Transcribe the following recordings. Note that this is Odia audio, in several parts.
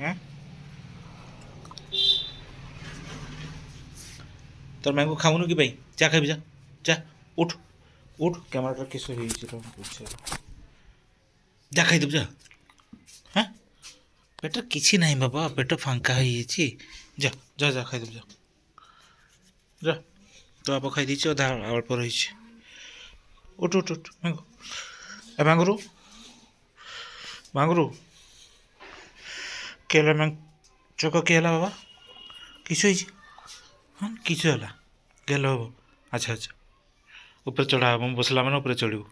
হ্যাঁ তোর ম্যাঙ্গো খাওয়ানো কি ভাই যা খাবি যা যা উঠ উঠ ক্যামেরাটা কিছু হয়েছে তখন বুঝছে যা খাইদেব যা হ্যাঁ পেটের କିଛି ନାହିଁ ବାବା ପେଟ ଫାଙ୍କା ହେଇଯାଇଛି ଯା ଯା ଯା ଖାଇଦେବୁ ଯା ଯା ତୋ ବାପ ଖାଇଦେଇଛି ଅଧା ଅଳ୍ପ ରହିଛି ଉଠ ଉଠ ଉଠ ମାଙ୍ଗୁ ଏ ମାଙ୍ଗୁରୁ ମାଙ୍ଗୁରୁ କିଏ ହେଲା ଚକ କିଏ ହେଲା ବାବା କିସ ହେଇଛି ହଁ କିସ ହେଲା ଗେଲ ହବ ଆଚ୍ଛା ଆଚ୍ଛା ଉପରେ ଚଢ଼ା ହବ ମୁଁ ବସିଲା ମାନେ ଉପରେ ଚଢ଼ିବୁ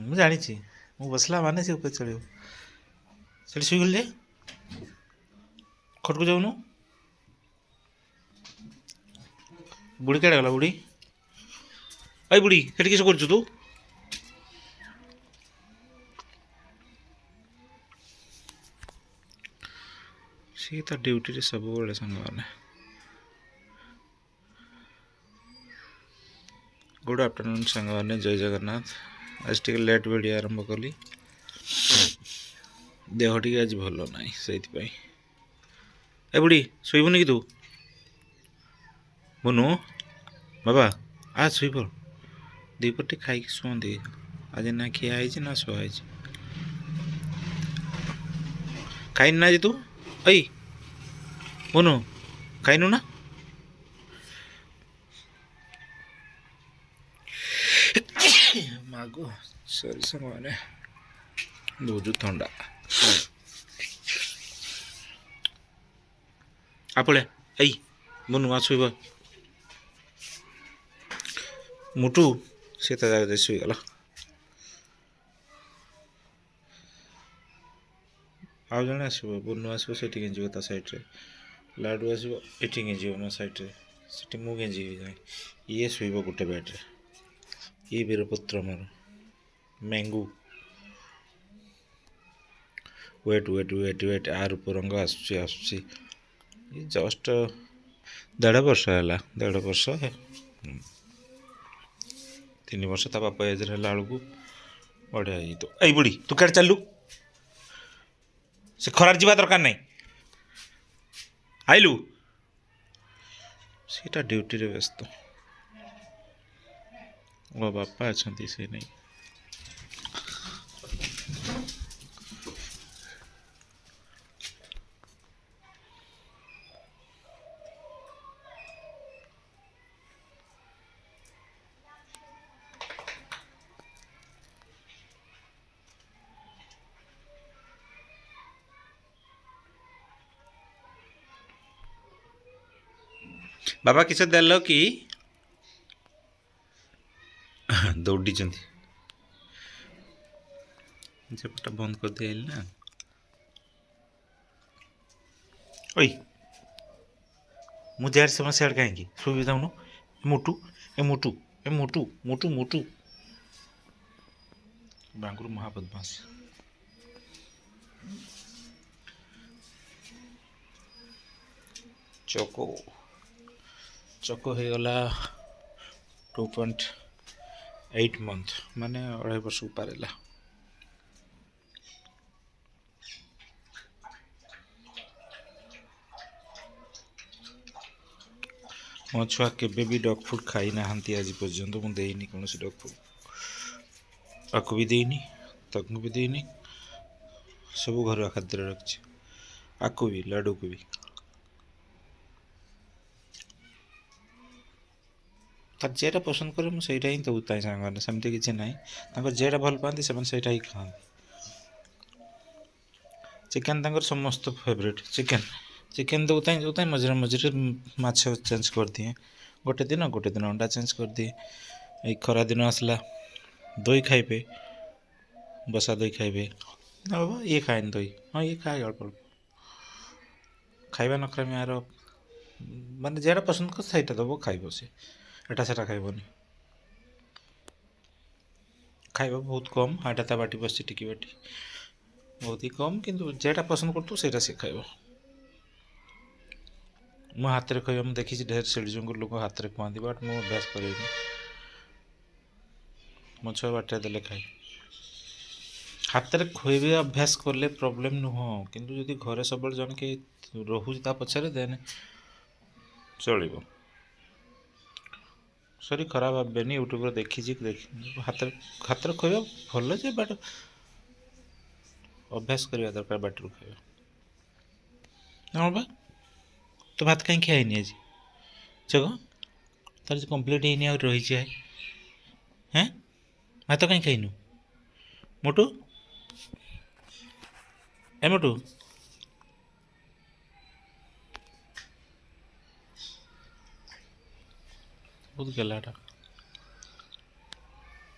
ମୁଁ ଜାଣିଛି ମୁଁ ବସିଲା ମାନେ ସେ ଉପରେ ଚଢ଼ିବ ସେଠି ଶୋଇଗଲି ଯେ ଖଟକୁ ଯାଉନୁ ବୁଢ଼ୀ କେଡ଼େ ଗଲା ବୁଢ଼ୀ ଏଇ ବୁଢ଼ୀ ସେଠି କିସ କରୁଛୁ ତୁ ସିଏ ତା ଡ୍ୟୁଟିରେ ସବୁବେଳେ ସାଙ୍ଗମାନେ ଗୁଡ଼ ଆଫ୍ଟରନୁନ୍ ସାଙ୍ଗମାନେ ଜୟ ଜଗନ୍ନାଥ ଆଜି ଟିକେ ଲେଟ୍ ଭିଡ଼ିଓ ଆରମ୍ଭ କଲି ଦେହ ଟିକେ ଆଜି ଭଲ ନାହିଁ ସେଇଥିପାଇଁ ଏ ବୁଢ଼ୀ ଶୋଇବୁନି କି ତୁ ବୁନୁ ବାବା ଆ ଶୋଇପଡ଼ ଦୁଇପଟ ଟିକେ ଖାଇକି ଶୁଅନ୍ତି ଆଜି ନା ଖିଆ ହେଇଛି ନା ଶୁଆ ହେଇଛି ଖାଇନି ନା ଆଜି ତୁ ଏଇ ବୁନୁ ଖାଇନୁ ନା ମାଗୋ ସରି ସାଙ୍ଗମାନେ ବହୁତ ଥଣ୍ଡା ଆପଳେ ଏଇ ବୁନୁ ମା ଶୋଇବ ମୁଟୁ ସେ ତା ଜାଗାରେ ଶୋଇଗଲା ଆଉ ଜଣେ ଆସିବ ବୁନୁ ଆସିବ ସେଠି ଗେଞ୍ଜିବ ତା ସାଇଡ଼୍ରେ ଲାଡ଼ୁ ଆସିବ ଏଠି ଗେଞ୍ଜିବ ମୋ ସାଇଡ଼୍ରେ ସେଠି ମୁଁ ଗେଞ୍ଜିବି ଯାଏ ଇଏ ଶୋଇବ ଗୋଟେ ବେଡ଼୍ରେ ଇଏ ବୀରପୁତ୍ର ମୋର ମ୍ୟାଙ୍ଗୁ ୱେଟ୍ ୱେଟ୍ ୱେଟ୍ ୱେଟ୍ ଆ ରୂପରଙ୍ଗ ଆସୁଛି ଆସୁଛି ଏ ଜଷ୍ଟ 1.5 ବର୍ଷ ହେଲା 1.5 ବର୍ଷ 3 ବର୍ଷ ତା ବାପା ଏଜରେ ହେଲା ବେଳକୁ ବଢ଼ିଆ ହେଇଯିବ ଏଇ ବୁଢ଼ୀ ତୁ କେଡ଼େ ଚାଲିଲୁ ସେ ଖରାରେ ଯିବା ଦରକାର ନାହିଁ ଆଇଲୁ ସେଟା ଡ୍ୟୁଟିରେ ବ୍ୟସ୍ତ ମୋ ବାପା ଅଛନ୍ତି ସେ ନେଇ ବାବା କିସ ଦେଲ କି ଦୌଡ଼ିଛନ୍ତି ସେପଟା ବନ୍ଦ କରିଦେଇ ଆଇଲି ନା ଓଇ ମୁଁ ଯାହାର ସେମାନେ ସିଆଡ଼େ କାହିଁକି ଶୋଇବି ଯାଉନୁ ମୋଟୁ ଏ ମୋଟୁ ଏ ମୋଟୁ ମୋଟୁ ମୋଟୁ ବାଙ୍ଗୁରୁ ମହାବଦମାସ ଚକ ହେଇଗଲା 2.8 ମନ୍ଥ ମାନେ 2.5 ବର୍ଷକୁ ପାରିଲା ମୋ ଛୁଆ କେବେ ବି ଡଗ୍ ଫୁଡ଼୍ ଖାଇନାହାନ୍ତି ଆଜି ପର୍ଯ୍ୟନ୍ତ ମୁଁ ଦେଇନି କୌଣସି ଡଗ୍ ଫୁଡ଼୍ ଆକୁ ବି ଦେଇନି ତାକୁ ବି ଦେଇନି ସବୁ ଘରୁଆ ଖାଦ୍ୟରେ ରଖିଛି ଆକୁ ବି ଲାଡ଼ୁକୁ ବି ତାର ଯେଟା ପସନ୍ଦ କରେ ମୁଁ ସେଇଟା ହିଁ ଦେଉ ଥାଏ ସାଙ୍ଗମାନେ ସେମିତି କିଛି ନାହିଁ ତାଙ୍କର ଯେଟା ଭଲ ପାଆନ୍ତି ସେମାନେ ସେଇଟା ହିଁ ଖାଆନ୍ତି ଚିକେନ୍ ତାଙ୍କର ସମସ୍ତ ଫେଭରେଟ୍ ଚିକେନ୍ ଦେଉଥାଏ ମଝିରେ ମଝିରେ ମାଛ ଚେଞ୍ଜ କରିଦିଏ ଗୋଟେ ଦିନ ଅଣ୍ଡା ଚେଞ୍ଜ କରିଦିଏ ଏଇ ଖରା ଦିନ ଆସିଲା ଦହି ଖାଇବେ ବସା ଦହି ଖାଇବେ ନା ବାବା ଇଏ ଖାଏନି ଦହି ହଁ ଇଏ ଖାଏ ଅଳ୍ପ ଅଳ୍ପ ଖାଇବା ନ ଖାଇବେ ଆର ମାନେ ଯେଟା ପସନ୍ଦ କରେ ସେଇଟା ଦେବ ଖାଇବ ସେ ଏଟା ସେଟା ଖାଇବନି ଖାଇବା ବହୁତ କମ୍ ହାଟା ତା ବାଟି ବସିଛି ଟିକି ବାଟି ବହୁତ ହି କମ୍ କିନ୍ତୁ ଯେଟା ପସନ୍ଦ କରୁଥିବ ସେଇଟା ସେ ଖାଇବ ମୋ ହାତରେ ଖୁଆଇବା ମୁଁ ଦେଖିଛି ଢେର ସେଠି ଜଙ୍ଗଲ ଲୋକ ହାତରେ ଖୁଆନ୍ତି ବଟ୍ ମୁଁ ଅଭ୍ୟାସ କରେନି ମୋ ଛୁଆ ବାଟିରେ ଦେଲେ ଖାଏ ହାତରେ ଖୁଆଇବା ଅଭ୍ୟାସ କଲେ ପ୍ରୋବ୍ଲେମ୍ ନୁହଁ, କିନ୍ତୁ ଯଦି ଘରେ ସବୁବେଳେ ଜଣେ କେହି ରହୁଛି ତା ପଛରେ ଦେନ୍ ଚଳିବ। ସରି ଖରାପ ଭାବିବେନି, ୟୁଟ୍ୟୁବରେ ଦେଖିଛି ହାତରେ ଖୁଆଇବା ଭଲ ଯେ, ବଟ୍ ଅଭ୍ୟାସ କରିବା ଦରକାର ବାଟରୁ ଖାଇବା। ହଁ ବା, ତ ଭାତ କାହିଁ ଖାଇନି ଆଜି ଚକ, ତାର କମ୍ପ୍ଲିଟ୍ ହେଇନି ଆଉ ରହିଛି ହେଁ, ଭାତ କାହିଁ ଖାଇନୁ ମୋଟୁ, ଏ ମୋଟୁ ବହୁତ ଗେଲାଟା।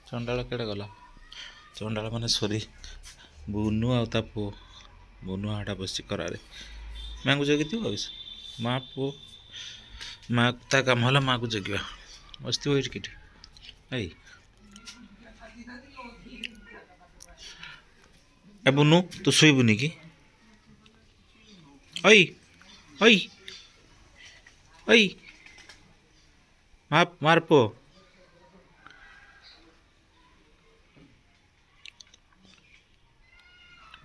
ଚଣ୍ଡାଳ କେଡ଼େ ଗଲା, ଚଣ୍ଡାଳ ମାନେ ସରି ବୁନୁ ଆଉ ତା ପୁଅ, ବୁନୁ ହାଟା ବସିଛି ଖରାରେ ମାଆଙ୍କୁ ଜଗିଥିବ ଆଉ ମା ପୁଅ, ମା ତା କାମ ହେଲା ମାଆକୁ ଜଗିବା, ବସିଥିବ ଏଇଠି କିଠି। ଏଇ ଏ ବୁନୁ ତୁ ଶୋଇବୁନି କି, ଅଇ ଅଇ ଅଇ ମାର ପୁଅ।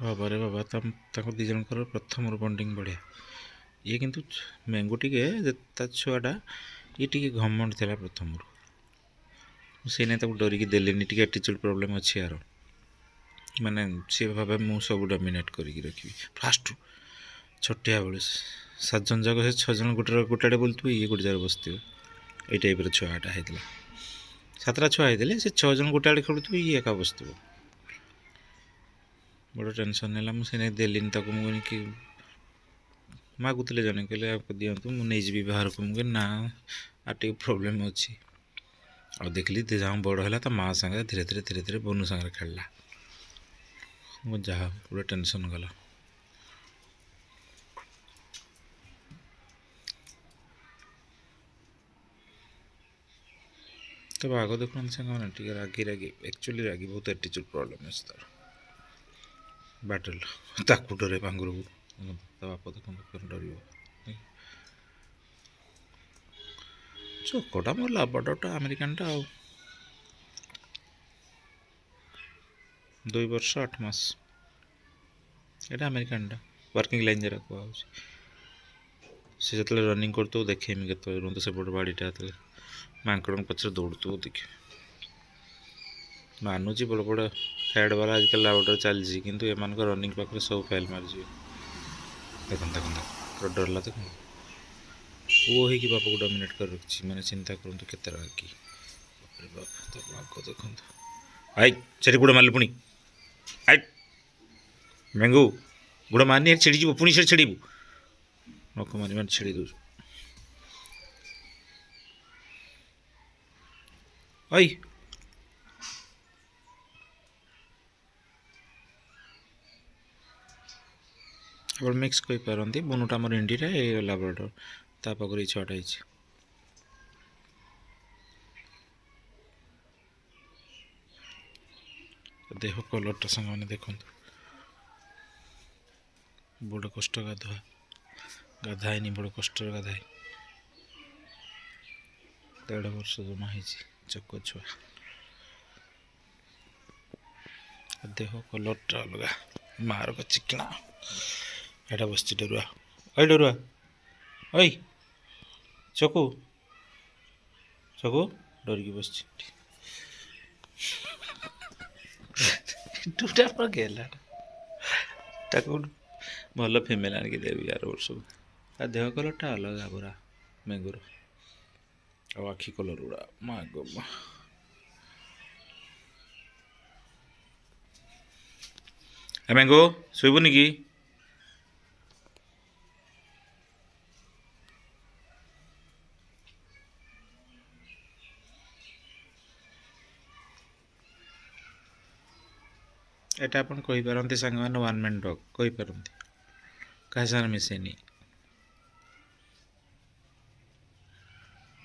ବାବାରେ ବାବା, ତାଙ୍କ ଦୁଇ ଜଣଙ୍କର ପ୍ରଥମରୁ ବଣ୍ଡିଙ୍ଗ ବଢ଼ିଆ। ଇଏ କିନ୍ତୁ ମେଙ୍ଗୁ ଟିକେ ତା ଛୁଆଟା, ଇଏ ଟିକେ ଘମଣ୍ଡ ଥିଲା ପ୍ରଥମରୁ, ସେଇ ନାଇଁ ତାକୁ ଡରିକି ଦେଲିନି, ଟିକେ ଆଟିଚ୍ୟୁଡ଼ ପ୍ରୋବ୍ଲେମ୍ ଅଛି ଆର, ମାନେ ସିଏ ଭାବେ ମୁଁ ସବୁ ଡମିନେଟ୍ କରିକି ରଖିବି ଫାଷ୍ଟରୁ। ଛୋଟିଆ ବେଳୁ 7 ଜଣ ଯାକ, ସେ 6 ଜଣ ଗୋଟାଟେ ବୁଲୁଥିବେ, ଇଏ ଗୋଟେ ଜାଗାରେ ବସିଥିବ, ଏଇ ଟାଇପ୍ର ଛୁଆଟା ହେଇଥିଲା। 7ଟା ଛୁଆ ହେଇଥିଲେ, ସେ 6 ଜଣ ଗୋଟେ ଆଡ଼େ ଖେଳୁଥିବେ, ଇଏ ଏକା ବସିଥିବ। ବଡ଼ ଟେନସନ୍ ହେଲା, ମୁଁ ସେଇ ନାଇଁ ଦେଲିନି ତାକୁ। ମୁଁ କହିନି କି ମାଗୁଥିଲେ ଜଣେ, କହିଲେ ଆଉ ଦିଅନ୍ତୁ ମୁଁ ନେଇଯିବି ବାହାରକୁ, ମୁଁ କହିଲି ନା ଆଉ ଟିକେ ପ୍ରୋବ୍ଲେମ୍ ଅଛି। ଆଉ ଦେଖିଲି ଦି ଜଣ ବଡ଼ ହେଲା, ତା ମାଆ ସାଙ୍ଗରେ ଧୀରେ ଧୀରେ ବନୁ ସାଙ୍ଗରେ ଖେଳିଲା। ମୁଁ ଯାହା ପୁରା ଟେନସନ୍ ଗଲା। ତ ଆଗ ଦେଖୁନାହାନ୍ତି ସାଙ୍ଗମାନେ, ଟିକେ ରାଗି ଆକ୍ଚୁଆଲି ରାଗି, ବହୁତ ଆଟିଚ୍ୟୁଡ଼ ପ୍ରୋବ୍ଲେମ୍ ଅଛି ତାର। ବାଟଲ ତାକୁ ଡରେ ପାଙ୍ଗୁରକୁ, ତା ବାପ ଦେଖନ୍ତୁ ଡରିବ। ଚୋକଟା ମୋର ଲାବଡ଼ଟା ଆମେରିକାନଟା, ଆଉ 2 ବର୍ଷ 8 ମାସ, ଏଇଟା ଆମେରିକାନଟା, ୱାର୍କିଂ ଲାଇନ୍ ଯାରା କୁହାହେଉଛି। ସେ ଯେତେବେଳେ ରନିଂ କରୁଥିବ ଦେଖେଇମି କେତେବେଳେ, ରୁହନ୍ତୁ ସେପଟେ ବାଡ଼ିଟା ଯେତେବେଳେ ମାଙ୍କଡ଼ଙ୍କ ପଛରେ ଦୌଡ଼ୁଥିବ ଦେଖିବେ। ମାନୁଛି ବଡ଼ ବଡ଼ ହେଡ଼୍ ବାଲା ଆଜିକାଲି ଲାବଡ଼ରେ ଚାଲିଛି, କିନ୍ତୁ ଏମାନଙ୍କ ରନିଂ ପାଖରେ ସବୁ ଫେଲ୍ ମାରିଯିବେ। ଦେଖନ୍ତୁ ପୁରା ଡରିଲା, ଦେଖନ୍ତୁ ପୁଅ ହେଇକି ବାପକୁ ଡମିନେଟ୍ କରି ରଖିଛି, ମାନେ ଚିନ୍ତା କରନ୍ତୁ କେତେ ରାଗି। ବାପ ତା ଆଗ ଦେଖନ୍ତୁ, ଆଇ ସେଠି ଗୁଡ଼ ମାରିଲୁ ପୁଣି, ଆଇ ମେଙ୍ଗୁ ଗୁଡ଼ ମାରିନି, ଛିଡ଼ିଯିବୁ ପୁଣି, ସେଠି ଛିଡ଼ିବୁ, ନଖ ମାରି ଛିଡ଼ି ଦେଉଛୁ। ଅଇ ଆପଣ ମିକ୍ସ କରିପାରନ୍ତି, ବୁନୁଟା ଆମର ଇଣ୍ଡିଟା, ଏ ଲାବ୍ରାଡୋର, ତା ପାଖରେ ଏଇ ଛୁଆଟା ହେଇଛି। ଦେହ କଲର୍ଟା ସାଙ୍ଗମାନେ ଦେଖନ୍ତୁ, ବଡ଼ କଷ୍ଟ ଗାଧାଇନି, ବଡ଼ କଷ୍ଟରେ ଗାଧାଏ। 1.5 ବର୍ଷ ଜମା ହେଇଛି, ଚକ ଛୁଆ। ଦେହ କଲର୍ଟା ଅଲଗା, ମା'ର ଚିକଣା। ଏଇଟା ବସିଛି ଡରୁଆ, ଅଇ ଡରୁଆ, ଅଇ ଚକୁ ଡରିକି ବସିଛି। ଟୁଟା ଗେଲା, ତାକୁ ଭଲ ଫିମେଲ୍ ଆଣିକି ଦେବି ଆର ବର୍ଷକୁ। ତା ଦେହ କଲର୍ଟା ଅଲଗା ପୁରା ମେଙ୍ଗୁର, ଆଉ ଆଖି କଲର୍ ଗୁଡ଼ା ମା ଗୋ ମା। ଏ ମେଙ୍ଗୁ ଶୋଇବୁନି କି? ଏଇଟା ଆପଣ କହିପାରନ୍ତି ସାଙ୍ଗମାନେ, 1 ମ୍ୟାନ୍ ଡଗ୍ କହିପାରନ୍ତି, କାହା ସାଙ୍ଗରେ ମିଶେନି।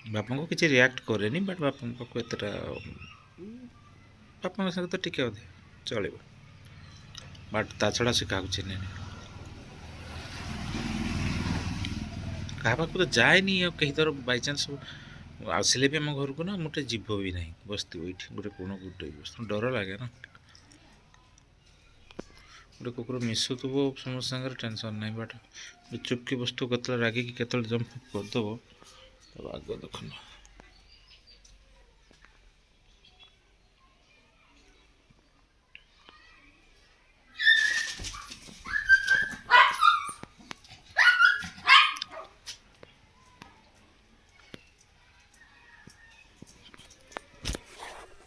ବାପାଙ୍କୁ କିଛି ରିଆକ୍ଟ କରେନି, ବଟ୍ ବାପାଙ୍କ ପାଖକୁ ଏତେଟା, ବାପାଙ୍କ ସାଙ୍ଗେ ତ ଟିକେ ଅଧେ ଚଳିବ, ବଟ୍ ତା ଛଡ଼ା ସେ କାହାକୁ ଚିହ୍ନେନି, କାହା ପାଖକୁ ତ ଯାଏନି। ଆଉ କେହି ଧର ବାଇଚାନ୍ସ ଆସିଲେ ବି ଆମ ଘରକୁ ନା, ମୁଁ ଟିକେ ଯିବ ବି ନାହିଁ, ବସିଥିବ ଏଇଠି ଗୋଟେ କୋଣ ଗୋଟେ, ଡର ଲାଗେ ନା। ଗୋଟେ କୁକୁର ମିଶୁଥିବ ସମସ୍ତ ସାଙ୍ଗରେ ଟେନସନ୍ ନାହିଁ, ବଟ୍ ଚୁପକି ବସ୍ତୁ କେତେବେଳେ ରାଗିକି କେତେବେଳେ ଜମ୍ପ କରିଦେବ ତାକୁ ଆଗ ଦେଖୁନ।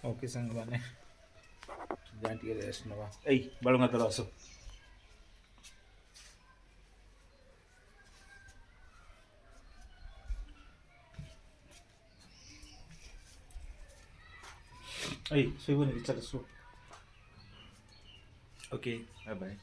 ओके साଙ୍ଗମାନେ ଯାଇ ଟିକେ ରେଷ୍ଟ ନେବା। ଏଇ ବାଳୁଙ୍ଗା ତଳ ଆସ। ଏଇ ଶୋଇବନି କି, ଚାଲ ଶୋ। Okay bye bye.